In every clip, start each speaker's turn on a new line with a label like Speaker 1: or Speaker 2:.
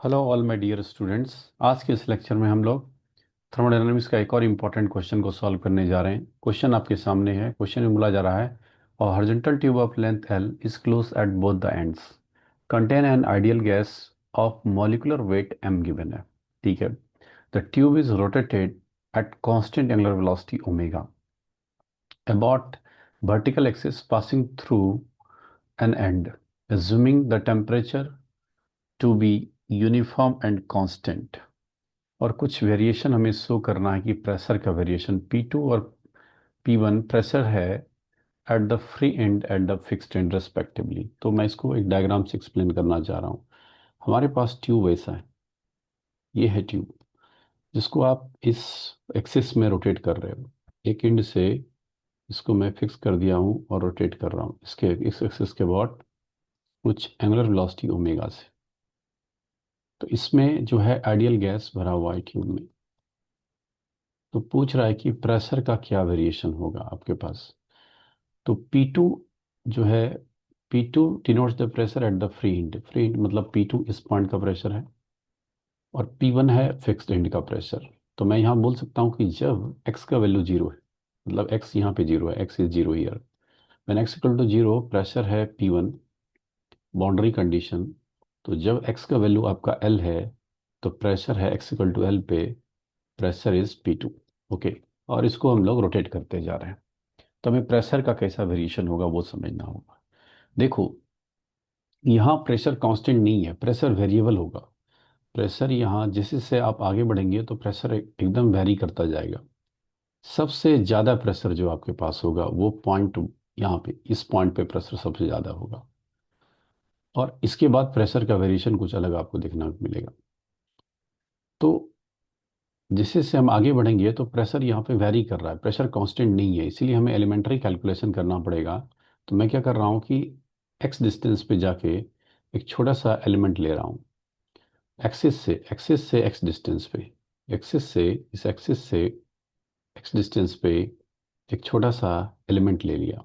Speaker 1: Hello all my dear students. आज के इस लेक्चर में हम लोग थर्मोडायनामिक्स का एक और इम्पॉर्टेंट क्वेश्चन को सॉल्व करने जा रहे हैं। क्वेश्चन आपके सामने है। क्वेश्चन में बोला जा रहा है और horizontal tube of length L is close at both the ends contain an ideal gas of molecular weight M given है। ठीक है। The tube is rotated at constant angular velocity omega about vertical axis passing through an end, assuming the temperature to be uniform and constant. और कुछ variation हमें show करना है कि pressure का वेरिएशन P2 और P1 प्रेशर है at the free and at the fixed and respectively. तो मैं इसको एक डायग्राम से एक्सप्लेन करना चाह रहा हूँ। हमारे पास ट्यूब ऐसा है, ये है ट्यूब जिसको आप इस एक्सिस में रोटेट कर रहे हो। एक एंड से इसको मैं फिक्स कर दिया हूँ और रोटेट कर रहा हूँ इसके इस एक्सिस के बाद कुछ एंगुलर वेलोसिटी ओमेगा से। तो इसमें जो है आइडियल गैस भरा हुआ है ट्यूब में। तो पूछ रहा है कि प्रेशर का क्या वेरिएशन होगा आपके पास। तो P2 जो है, P2 denotes the pressure at the free and. Free and मतलब P2 इस पॉइंट का प्रेशर है और P1 है फिक्स्ड एंड का प्रेशर। तो मैं यहाँ बोल सकता हूँ कि जब x का वैल्यू जीरो है, मतलब x यहाँ पे जीरो है, x is zero here, when x equal to zero pressure है P1, बाउंड्री कंडीशन। तो जब x का वैल्यू आपका L है तो प्रेशर है x इक्वल टू L पे, प्रेशर इज P2। ओके। और इसको हम लोग रोटेट करते जा रहे हैं। तो हमें प्रेशर का कैसा वेरिएशन होगा वो समझना होगा। देखो, यहाँ प्रेशर कांस्टेंट नहीं है, प्रेशर वेरिएबल होगा। प्रेशर यहाँ जैसे से आप आगे बढ़ेंगे तो प्रेशर एकदम वेरी करता जाएगा। सबसे ज़्यादा प्रेशर जो आपके पास होगा वो पॉइंट, यहाँ पे इस पॉइंट पे प्रेशर सबसे ज़्यादा होगा। और इसके बाद प्रेशर का वेरिएशन कुछ अलग आपको देखना मिलेगा। तो जैसे से हम आगे बढ़ेंगे तो प्रेशर यहाँ पे वेरी कर रहा है, प्रेशर कांस्टेंट नहीं है, इसीलिए हमें एलिमेंट्री कैलकुलेशन करना पड़ेगा। तो मैं क्या कर रहा हूँ कि एक्स डिस्टेंस पे जाके एक छोटा सा एलिमेंट ले रहा हूँ। एक्सिस से एक्स डिस्टेंस पे, एक्सिस से इस एक्सिस से एक्स डिस्टेंस पे एक छोटा सा एलिमेंट ले लिया।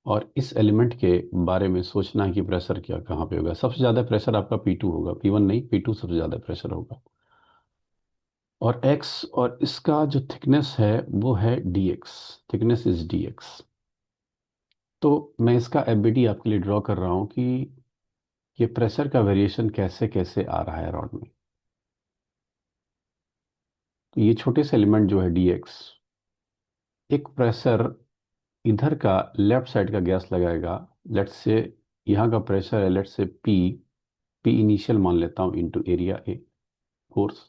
Speaker 1: और इस एलिमेंट के बारे में सोचना है कि प्रेशर क्या कहाँ पे होगा। सबसे ज़्यादा प्रेशर आपका P2 होगा, P1 नहीं, P2 सबसे ज़्यादा प्रेशर होगा। और x और इसका जो थिकनेस है वो है dx, थिकनेस इज dx। तो मैं इसका एफबीडी आपके लिए ड्रॉ कर रहा हूँ कि ये प्रेशर का वेरिएशन कैसे कैसे आ रहा है रॉड में। तो ये छोटे से एलिमेंट जो है dx, एक प्रेशर इधर का लेफ्ट साइड का गैस लगाएगा। लेट्स से यहाँ का प्रेशर है, लेट्स से p इनिशियल मान लेता हूँ इंटू एरिया ए, फोर्स।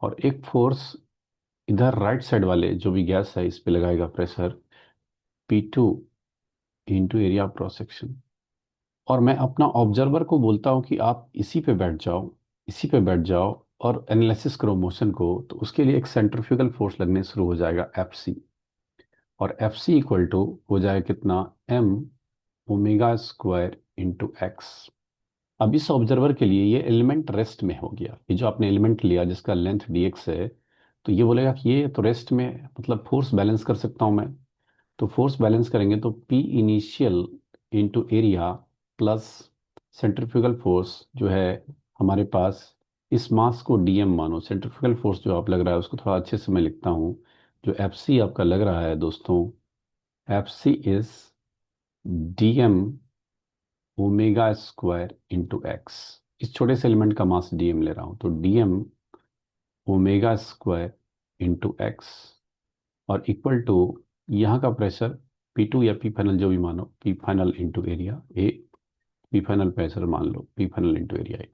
Speaker 1: और एक फोर्स इधर राइट साइड वाले जो भी गैस है इस पे लगाएगा pressure P2 into area of cross section. और मैं अपना ऑब्जर्वर को बोलता हूँ कि आप इसी पे बैठ जाओ, इसी पे बैठ जाओ और एनालिसिस करो मोशन को। तो उसके लिए एक सेंट्रीफ्यूगल फोर्स लगने शुरू हो जाएगा Fc। और Fc इक्वल टू हो जाए कितना, m omega square into x. अब इस ऑब्जर्वर के लिए ये एलिमेंट रेस्ट में हो गया। ये जो आपने एलिमेंट लिया जिसका लेंथ dx है, तो ये बोलेगा कि ये तो रेस्ट में, मतलब फोर्स बैलेंस कर सकता हूँ मैं। तो फोर्स बैलेंस करेंगे तो P initial into area plus centrifugal force जो है हमारे पास, इस मास को dm मानो। सेंट्रीफ्यूगल फोर्स जो आप लग रहा है उसको थोड़ा अच्छे से मैं लिखता हूँ। जो Fc आपका लग रहा है दोस्तों, Fc is dm omega square into x. इस छोटे से एलिमेंट का मास dm ले रहा हूँ, तो dm omega square into x और इक्वल टू यहाँ का प्रेशर P2 या P फाइनल जो भी मानो, P final into area A, P final pressure मान लो P final into area A.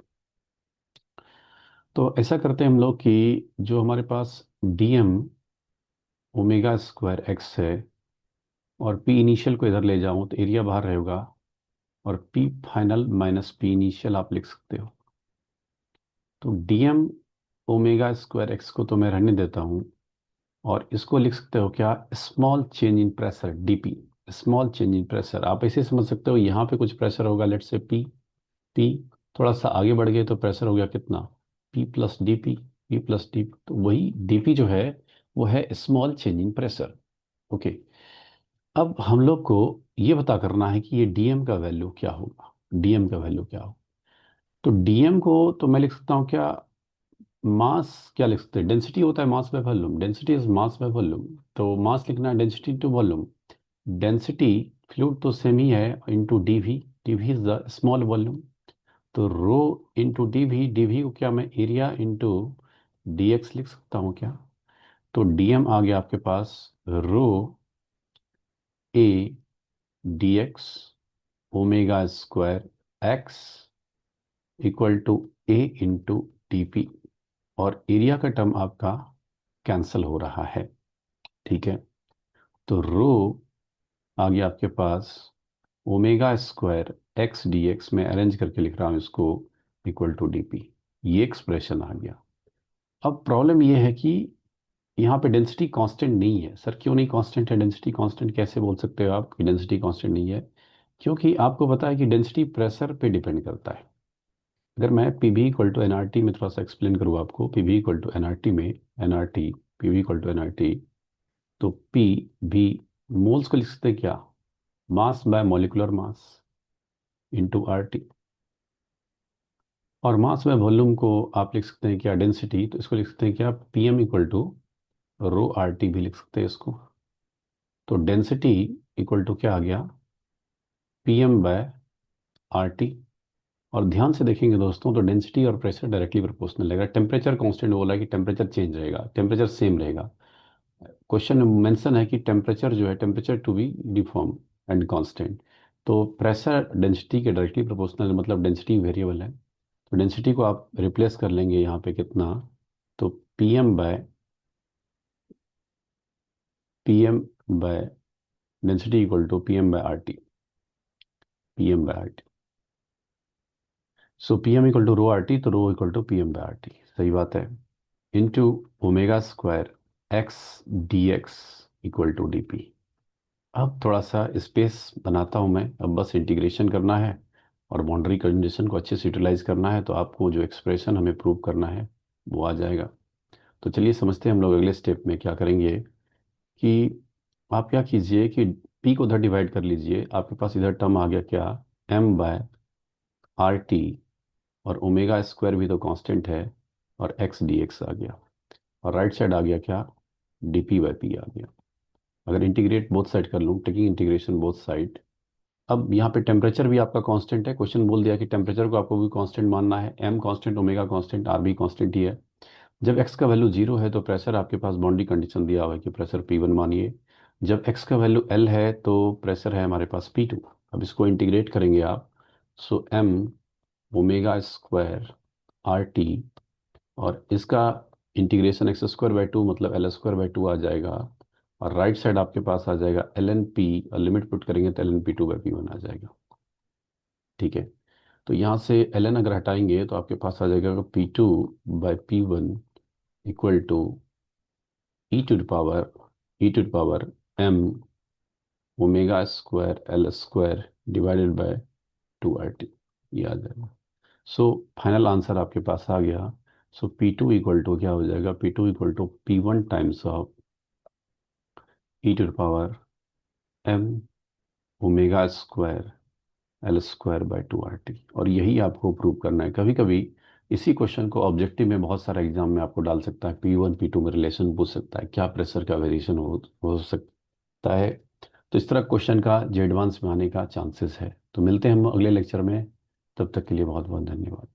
Speaker 1: तो ऐसा करते हैं हम लोग कि जो हमारे पास dm ओमेगा स्क्वायर एक्स है और P इनिशियल को इधर ले जाऊँ तो एरिया बाहर रहेगा और P final minus P initial आप लिख सकते हो। तो dm ओमेगा स्क्वायर एक्स को तो मैं रहने देता हूँ और इसको लिख सकते हो क्या, small change in pressure dp। Small change in pressure आप ऐसे समझ सकते हो, यहाँ पे कुछ प्रेशर होगा, लेट से p। थोड़ा सा आगे बढ़ गए तो प्रेशर हो गया कितना, p plus D P, p plus D. तो वही dp जो है वो है small change in pressure. Okay. अब हम लोग को ये पता करना है कि ये dm का वैल्यू क्या होगा, dm का वैल्यू क्या होगा। तो डीएम को तो मैं लिख सकता हूँ क्या, मास क्या लिख सकते हैं, डेंसिटी होता है mass by volume, density is mass by volume. तो मास लिखना है density to volume. Density fluid तो सेम ही है, into DV, DV is the small volume. तो रो इंटू डीवी, डीवी को क्या मैं एरिया इंटू डीएक्स लिख सकता हूँ क्या। तो डीएम आ गया आपके पास rho A D X omega square X equal to A into T P. और एरिया का टर्म आपका कैंसल हो रहा है। ठीक है। तो रो आ गया आपके पास omega square X D X में अरेंज करके लिख रहा हूँ इसको, इक्वल टू डी पी। ये एक्सप्रेशन आ गया। अब प्रॉब्लम ये है कि यहाँ पे डेंसिटी कांस्टेंट नहीं है। सर क्यों नहीं कांस्टेंट है, डेंसिटी कांस्टेंट कैसे बोल सकते हो आप कि डेंसिटी कांस्टेंट नहीं है। क्योंकि आपको पता है कि डेंसिटी प्रेशर पे डिपेंड करता है। अगर मैं P V equal to N R T में थोड़ा सा एक्सप्लेन करूँ आपको, P V equal to N R T में, N R T, P V equal to N R T, तो पी वी मोल्स को लिख सकते हैं क्या, mass by molecular mass into R T. और मास बाय वॉल्यूम को आप लिख सकते हैं क्या, डेंसिटी, तो इसको लिख सकते हैं क्या, P M equal to rho R T भी लिख सकते हैं इसको। तो डेंसिटी इक्वल टू क्या आ गया, P M by R T. और ध्यान से देखेंगे दोस्तों, तो डेंसिटी और प्रेशर डायरेक्टली प्रोपोर्शनल रहेगा। टेम्परेचर कांस्टेंट बोला है कि टेम्परेचर चेंज रहेगा, टेम्परेचर सेम रहेगा। क्वेश्चन में मेंशन है कि टेम्परेचर जो है, temperature to be uniform and constant. तो प्रेशर डेंसिटी के डायरेक्टली प्रोपोर्शनल, मतलब डेंसिटी वेरिएबल है। तो डेंसिटी को आप रिप्लेस कर लेंगे यहाँ पे कितना, तो P M by density equal to P M by R T, P M by R T. So P M equal to rho R T, तो rho equal to P M by R T, सही बात है, into omega square X D X equal to D P. अब थोड़ा सा space बनाता हूँ मैं, अब बस इंटीग्रेशन करना है और बाउंड्री कंडीशन को अच्छे से यूटिलाइज करना है, तो आपको जो एक्सप्रेशन हमें प्रूव करना है वो आ जाएगा। तो चलिए समझते हैं हम लोग अगले स्टेप में क्या करेंगे। कि आप क्या कीजिए कि पी को उधर डिवाइड कर लीजिए, आपके पास इधर टर्म आ गया क्या, एम बाय आर टी, और ओमेगा स्क्वायर भी तो कांस्टेंट है, और एक्स डी एक्स आ गया। और राइट साइड आ गया क्या, डी पी बाई पी आ गया। अगर इंटीग्रेट बोथ साइड कर लूँ, टेकिंग इंटीग्रेशन बोथ साइड। अब यहाँ पे टेम्परेचर भी आपका कांस्टेंट है, क्वेश्चन बोल दिया कि टेम्परेचर को आपको भी कांस्टेंट मानना है, M constant, omega constant, R भी कांस्टेंट ही है। जब एक्स का वैल्यू जीरो है तो प्रेशर आपके पास बाउंड्री कंडीशन दिया हुआ है कि प्रेशर P1 मानिए। जब एक्स का वैल्यू एल है तो प्रेशर है हमारे पास P2। अब इसको इंटीग्रेट करेंगे आप, so M omega square R T, और इसका integration X square by two मतलब एल स्क्वायर बाई टू आ जाएगा। और राइट साइड आपके पास आ जाएगा एल एन पी, और लिमिट पुट करेंगे तो L N P two by P one आ जाएगा। ठीक है। तो यहाँ से एल एन अगर हटाएंगे तो आपके पास आ जाएगा P two by P one equal to e to the power, e to the power M omega square L square divided by two R T, ये आ जाएगा। सो फाइनल आंसर आपके पास आ गया। So P two equal to क्या हो जाएगा, P two equal to P one times of e to the power M omega square L square by two R T. और यही आपको प्रूव करना है। कभी कभी इसी क्वेश्चन को ऑब्जेक्टिव में बहुत सारे एग्जाम में आपको डाल सकता है, पी वन पी टू में रिलेशन पूछ सकता है, क्या प्रेशर का वेरिएशन हो सकता है। तो इस तरह क्वेश्चन का जे एडवांस में आने का चांसेस है। तो मिलते हैं हम अगले लेक्चर में, तब तक के लिए बहुत बहुत धन्यवाद।